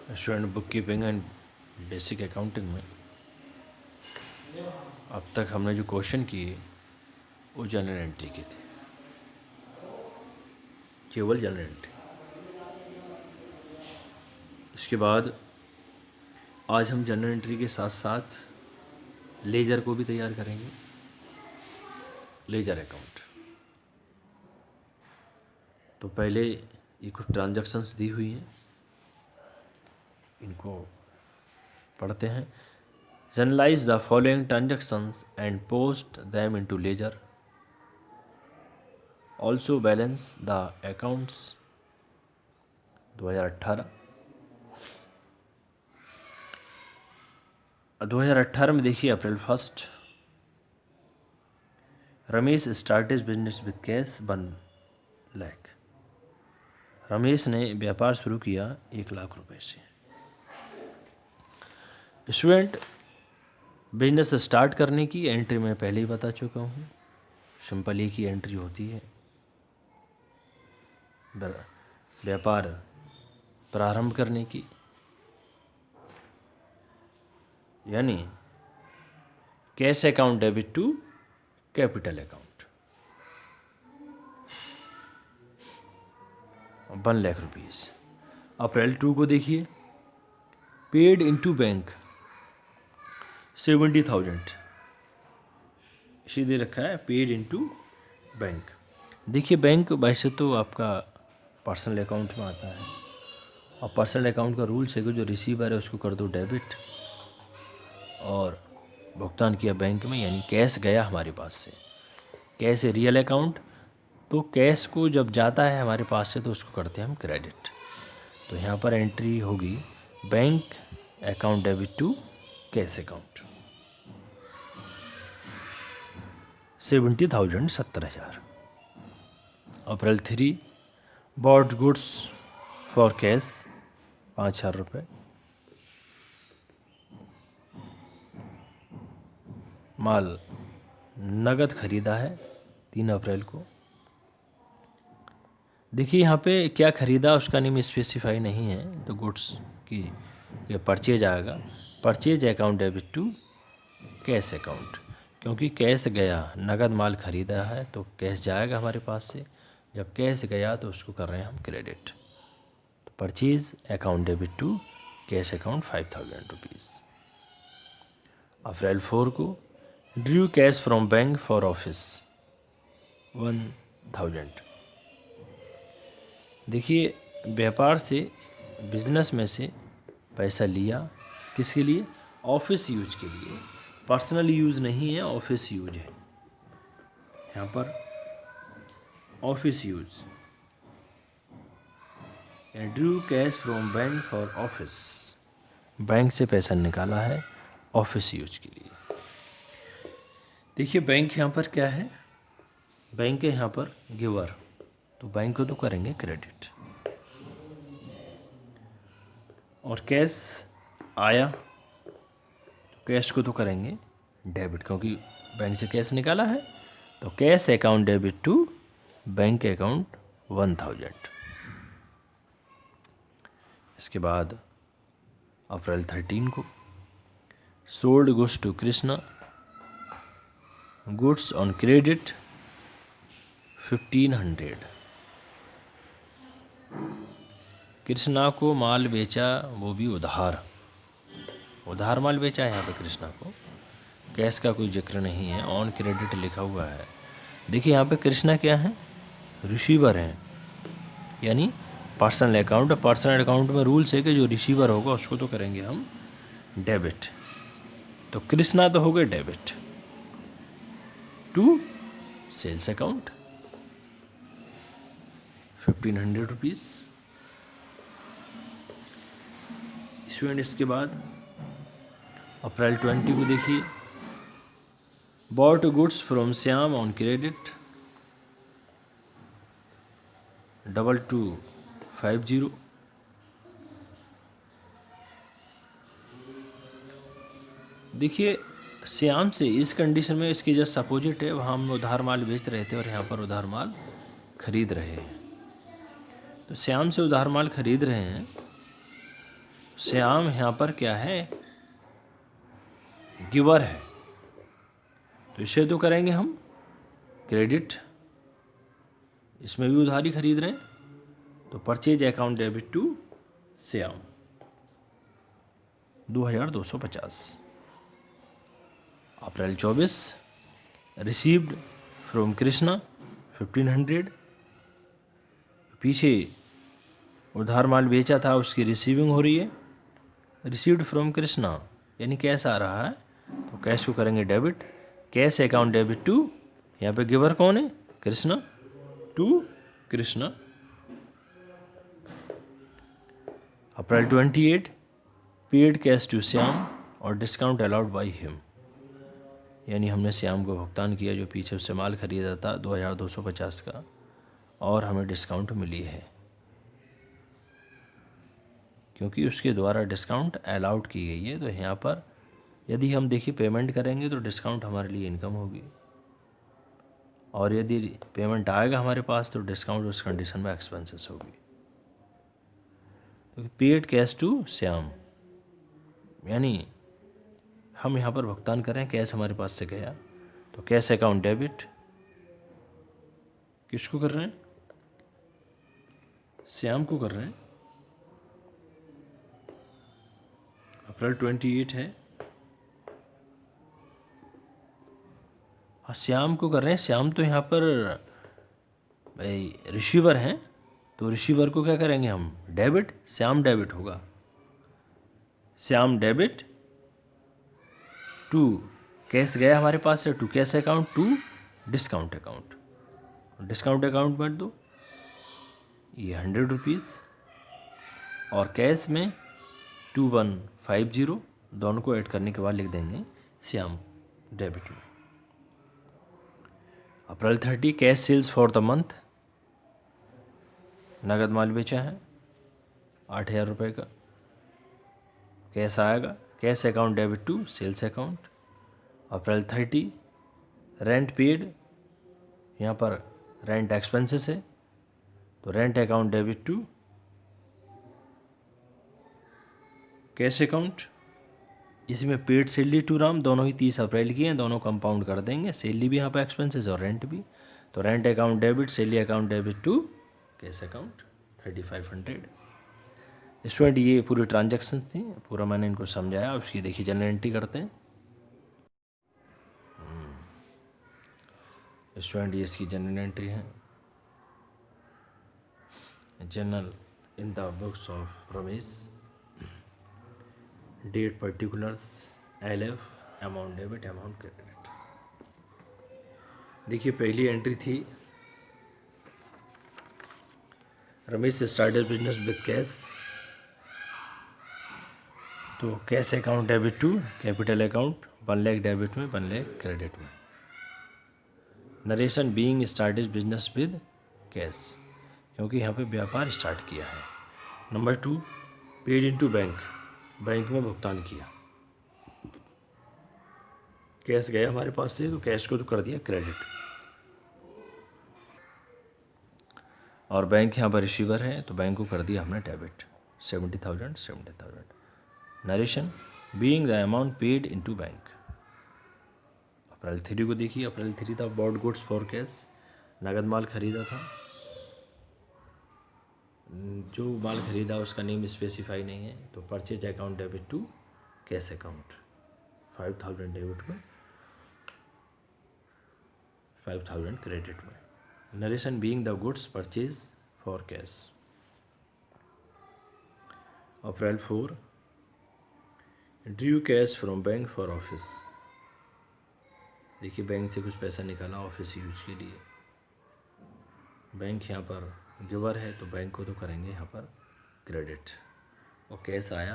Student book keeping and basic accounting में अब तक हमने जो क्वेश्चन किए वो जनरल एंट्री के थे, केवल जनरल एंट्री। इसके बाद आज हम जनरल एंट्री के साथ साथ लेजर को भी तैयार करेंगे, लेजर अकाउंट। तो पहले ये कुछ ट्रांजैक्शंस दी हुई हैं, इनको पढ़ते हैं। Generalise the following transactions and post them into ledger. Also balance the accounts 2018 में देखिए April 1 Ramesh started business with cash 1 lakh. Ramesh ने व्यापार शुरू किया 1 लाख रुपए से। स्टूडेंट बिजनेस स्टार्ट करने की एंट्री मैं पहले ही बता चुका हूँ, सिंपल एक ही एंट्री होती है, व्यापार प्रारंभ करने की, यानी cash account debit to capital account 1 lakh rupees. April 2 को देखिए पेड इनटू बैंक 70,000 इसी दे रखा है, पेड इनटू बैंक। देखिए बैंक वैसे तो आपका पर्सनल अकाउंट में आता है, और पर्सनल अकाउंट का रूल्स है कि जो रिसीवर है उसको कर दो डेबिट, और भुगतान किया बैंक में, यानी कैश गया हमारे पास से। कैश है रियल अकाउंट, तो कैश को जब जाता है हमारे पास से तो उसको करते हैं हम क्रेडिट। तो यहाँ पर एंट्री होगी bank account debit to cash account 70,000 70,000। April 3 bought goods for cash 5,000 रुपये। माल नगद खरीदा है 3 अप्रैल को। देखिए यहाँ पे क्या खरीदा उसका नेम स्पेसिफाई नहीं है, तो गुड्स की ये परचेज आएगा, purchase account debit to cash account, क्योंकि कैश गया, नगद माल खरीदा है तो कैश जाएगा हमारे पास से, जब कैश गया तो उसको कर रहे हैं हम क्रेडिट। तो purchase account debit to cash account 5,000 rupees. April 4 को drew cash from bank for office 1,000। देखिए व्यापार से, बिजनेस में से पैसा लिया, किसके लिए? ऑफिस यूज के लिए, पर्सनल यूज़ नहीं है, ऑफिस यूज है। यहाँ पर office use, Drew cash from bank for office, bank से पैसा निकाला है ऑफिस यूज के लिए। देखिए बैंक यहाँ पर क्या है, बैंक है यहाँ पर गिवर, तो बैंक को तो करेंगे क्रेडिट। और कैश आया तो कैश को तो करेंगे डेबिट, क्योंकि बैंक से कैश निकाला है, तो cash account debit to bank account 1,000। इसके बाद अप्रैल 13 को sold goods to Krishna, goods on credit 1,500। Krishna को माल बेचा, वो भी उधार माल बेचा है यहाँ पे कृष्णा को, कैश का कोई जिक्र नहीं है, ऑन क्रेडिट लिखा हुआ है। देखिए यहाँ पे कृष्णा क्या है, रिसीवर हैं, यानी पर्सनल अकाउंट। पर्सनल अकाउंट में रूल्स है कि जो रिसीवर होगा उसको तो करेंगे हम डेबिट, तो कृष्णा तो हो गए debit to sales account 1,500 rupees. Student इसके बाद अप्रैल 20 को देखिए bought goods from Shyam on credit 2250। देखिए श्याम से इस कंडीशन में, इसकी जस्ट अपोजिट है, वहाँ हम उधार माल बेच रहे थे और यहाँ पर उधार माल खरीद रहे हैं। तो श्याम से उधार माल खरीद रहे हैं श्याम यहाँ पर क्या है, गिवर है, तो इसे तो करेंगे हम क्रेडिट, इसमें भी उधारी खरीद रहे हैं, तो purchase account debit to Shyam 2250। April 24 received from Krishna 1500, पीछे उधार माल बेचा था उसकी रिसीविंग हो रही है, रिसीव्ड फ्रॉम कृष्णा यानी कैश आ रहा है, तो कैश को करेंगे debit, cash account debit to, यहाँ पे गिवर कौन है, Krishna, to Krishna. April 28 paid cash to Shyam और डिस्काउंट अलाउड बाई हिम, यानी हमने श्याम को भुगतान किया जो पीछे उससे माल खरीदा था 2250 का, और हमें डिस्काउंट मिली है क्योंकि उसके द्वारा डिस्काउंट अलाउड की गई है। तो यहाँ पर यदि हम देखिए पेमेंट करेंगे तो डिस्काउंट हमारे लिए इनकम होगी, और यदि पेमेंट आएगा हमारे पास तो डिस्काउंट उस कंडीशन में एक्सपेंसेस होगी। तो पेड कैश टू श्याम यानी हम यहाँ पर भुगतान कर रहे हैं, कैश हमारे पास से गया, तो कैश अकाउंट डेबिट किसको कर रहे हैं, श्याम को कर रहे हैं। अप्रैल 28 है, हाँ श्याम को कर रहे हैं, श्याम तो यहाँ पर भाई रिसीवर हैं, तो रिसीवर को क्या करेंगे हम, डेबिट, श्याम डेबिट होगा, श्याम डेबिट टू कैश गया हमारे पास से, to cash account to discount account, discount account में दो ये 100 रुपीज़, और कैश में 2150, दोनों को ऐड करने के बाद लिख देंगे श्याम डेबिट में। April 30 cash sales for the month, नगद माल बेचा है 8000 रुपये का, कैश आएगा, cash account debit to sales account. April 30 rent paid, यहाँ पर रेंट एक्सपेंसेस है, तो rent account debit to cash account. इसमें पेड सैलरी टू राम दोनों ही 30 अप्रैल की हैं, दोनों कंपाउंड कर देंगे, सैलरी भी यहाँ पर एक्सपेंसेस और रेंट भी, तो rent account debit salary account debit to cash account 3500। Student ये पूरी ट्रांजैक्शन थी, पूरा मैंने इनको समझाया, उसकी देखिए जनरल एंट्री करते हैं। स्टूडेंट ये इसकी जनरल एंट्री है, journal in the books of Ramesh, date particulars, LF, amount debit, amount credit. देखिए पहली एंट्री थी, Ramesh started business with cash, तो cash account debit to capital account, 1 lakh debit में 1 लाख क्रेडिट में। Narration being started business with cash, क्योंकि यहाँ पे व्यापार स्टार्ट किया है। Number 2 paid into bank, bank में भुगतान किया, कैश गया हमारे पास से तो कैश को तो कर दिया क्रेडिट, और बैंक यहाँ पर रिसीवर है तो बैंक को कर दिया हमने debit 70,000। Narration being the amount paid into bank. April 3 को देखिए, अप्रैल 3 था बॉट गुड्स फॉर कैश, नगद माल खरीदा था, जो माल खरीदा उसका नेम स्पेसिफाई नहीं है, तो purchase account debit to cash account 5000 debit में 5000 क्रेडिट में। Narration being the goods purchase for cash. April 4 drew cash from bank for office, देखिए बैंक से कुछ पैसा निकाला ऑफिस यूज के लिए, बैंक यहाँ पर गिवर है तो बैंक को तो करेंगे यहाँ पर क्रेडिट, और कैश आया,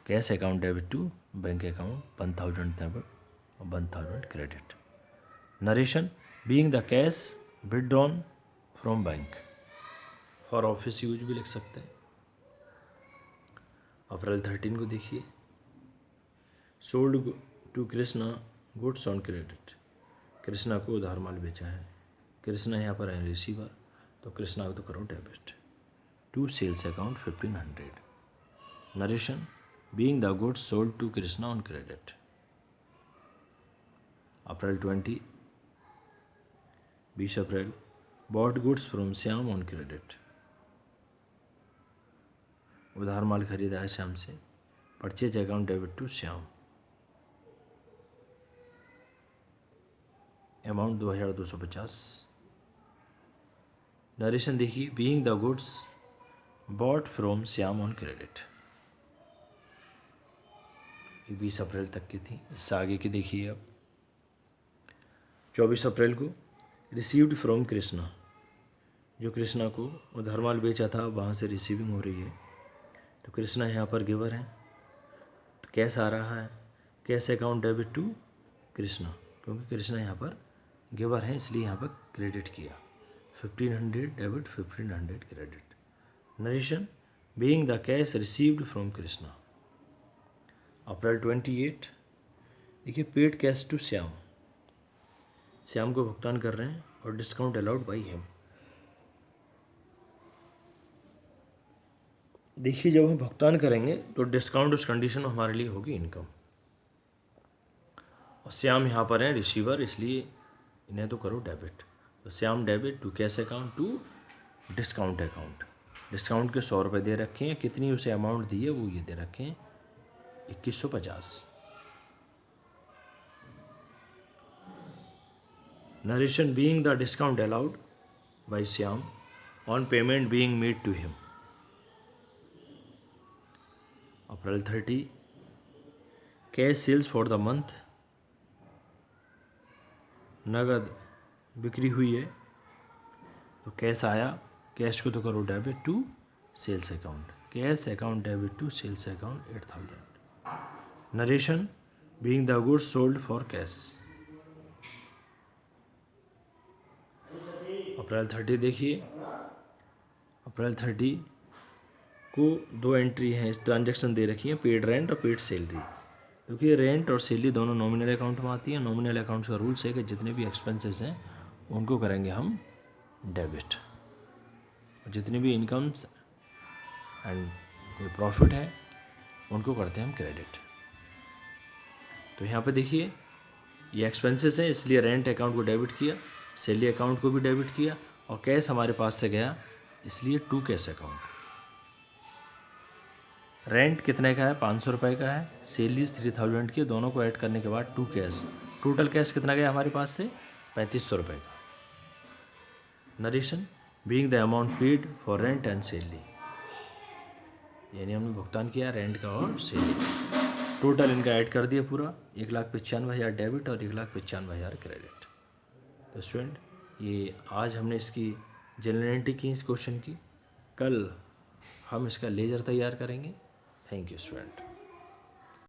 cash account debit to bank account 1000 debit और 1000 credit. Narration being the cash withdrawn from bank for office use भी लिख सकते हैं। अप्रैल 13 को देखिए, sold to Krishna goods on credit, Krishna को उधार माल बेचा है, कृष्णा यहाँ पर है रिसीवर, तो कृष्णा को तो करो debit to sales account 1500। Narration, being the goods sold to Krishna on credit. April 20, 20 April, bought goods from Shyam on credit. उधार माल खरीदा है श्याम से, purchase account debit to Shyam, amount 2250। Narration देखिए, being the goods bought from Shyam on credit. ये 20 अप्रैल तक की थी। इससे आगे की देखिए अब। 24 अप्रैल को रिसीव्ड फ्रॉम कृष्णा, जो कृष्णा को उधार माल बेचा था वहाँ से रिसीविंग हो रही है, तो कृष्णा यहाँ पर गिवर है, तो कैश आ रहा है, cash account debit to Krishna, क्योंकि कृष्णा यहाँ पर गिवर है इसलिए यहाँ पर क्रेडिट किया। 1500 debit, 1500 credit. Narration, being the cash received from Krishna. April 28, देखिए, paid cash to Shyam, Shyam को भुगतान कर रहे हैं और डिस्काउंट अलाउड बाई हिम। देखिए, जब हम भुगतान करेंगे तो डिस्काउंट उस कंडीशन में हमारे लिए होगी इनकम, और श्याम यहाँ पर है रिसीवर, इसलिए इन्हें तो करो डेबिट। तो Shyam debit to cash account to discount account. Discount के 100 रुपये दे रखे हैं, कितनी उसे अमाउंट दी है वो ये दे रखे हैं 2150। Narration, being the discount allowed by Shyam on payment being made to him. April 30, cash sales for the month, नगद बिक्री हुई है तो कैश आया, कैश को तो करो debit to sales account, cash account debit to sales account 8000। Narration, being the goods sold for cash. April 30 देखिए, अप्रैल 30 को 2 एंट्री हैं, ट्रांजैक्शन दे रखी है, पेड रेंट और पेड सैलरी। क्योंकि रेंट और सैलरी दोनों नॉमिनल अकाउंट में आती है। नॉमिनल अकाउंट्स का रूल्स है कि जितने भी एक्सपेंसेस हैं उनको करेंगे हम डेबिट, जितनी भी इनकम्स एंड कोई प्रॉफिट है उनको करते हैं हम क्रेडिट। तो यहाँ पे देखिए, ये एक्सपेंसेस है इसलिए रेंट अकाउंट को डेबिट किया, सैलरी अकाउंट को भी डेबिट किया, और कैश हमारे पास से गया इसलिए टू कैश अकाउंट। रेंट कितने का है, 500 रुपये का है, सैलरी 3000 की, दोनों को ऐड करने के बाद टू कैश, टोटल कैश कितना गया हमारे पास से 3500 रुपये का। Narration, being the amount paid for rent and salary, यानी हमने भुगतान किया रेंट का और सैलरी, टोटल इनका ऐड कर दिया पूरा, 1,95,000 डेबिट और 1,95,000 क्रेडिट। तो स्टूडेंट, ये आज हमने इसकी जनरलिटी की इस क्वेश्चन की, कल हम इसका लेजर तैयार करेंगे। Thank you student.